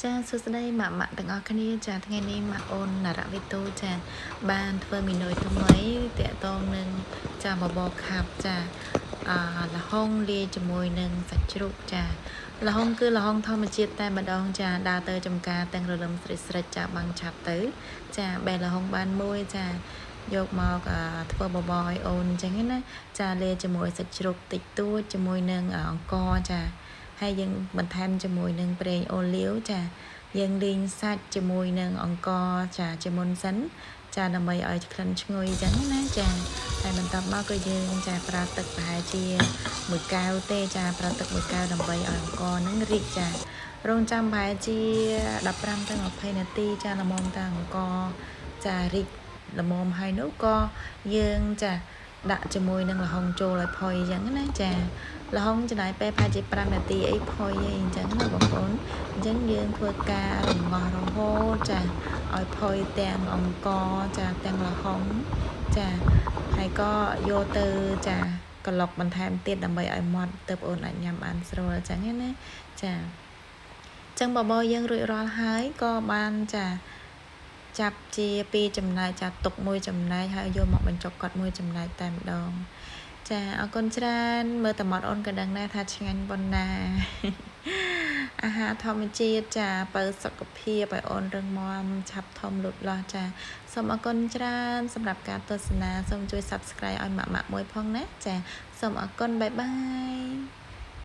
ចាសួស្តីម៉ាក់ទាំងអស់គ្នាចាថ្ងៃនេះម៉ាក់អូនណារវិទូចាបានធ្វើមីនុយថ្មីតាក់ទងនឹងចាបបរខាប់ចាលហុងលាយជាមួយនឹងសាច់ជ្រូកចាលហុងគឺលហុងធម្មជាតិតែម្ដងចាដើរទៅចំការទាំងរលឹមស្រិចចាបាំងឆាប់ទៅចាបែលហុងបានមួយចាយកមកធ្វើបបរឲ្យអូនអញ្ចឹងណាចាលាយជាមួយសាច់ជ្រូកតិចតួចជាមួយនឹងអង្ករចាហើយយើងបន្ថែមជាមួយនឹងប្រេងអូលីវចាយើងលីងសាច់ជាមួយនឹងអង្ករចាជាមុនសិនចាដើម្បីឲ្យក្លិនឈ្ងុយអញ្ចឹងណាចាហើយបន្ទាប់មកក៏យើងចាប្រើទឹកប្រហែលជា1កែវទេចាប្រើទឹក1កែវដើម្បីឲ្យអង្ករនឹងរីកចារងចាំប្រហែលជា15ទៅ20នាទីចាល្មមតាអង្ករចារីកល្មមហើយនោះក៏យើងចាដាក់ជាមួយនឹងល្ហុងចូលឲ្យផុយអញ្ចឹងណាចាល្ហុងចំណាយពេលប្រហែលជា5នាទីអីផុយអីអញ្ចឹងណាបងប្អូនអញ្ចឹងយើងធ្វើការរងាស់រហូតចាឲ្យផុយទាំងអង្ករចាទាំងល្ហុងចាហើយក៏យកទៅចាក្លុកបន្ថែមទៀតដើម្បីឲ្យម៉ត់ទើបអូនអាចញ៉ាំបានស្រួលអញ្ចឹងណាចាចឹងបបរយើងរួចរាល់ហើយក៏បានចាចាប់ជា2ចំណែកចាទុកមួយចំណែកហើយយកមកបញ្ចុកគាត់មួយចំណែកតែម្ដងចាអរគុណច្រើនមើលតមាត់អូនក៏ដឹងដែរថាឆ្ងាញ់ប៉ុណ្ណាអាហារធម្មជាតិចាបើសុខភាពឲ្យអូនរឹងមាំឆាប់ធំលូតលាស់ចាសូមអរគុណច្រើនសម្រាប់ការទស្សនាសូមជួយ Subscribe ឲ្យម៉ាក់មួយផងណាចាសូមអរគុណបាយបាយ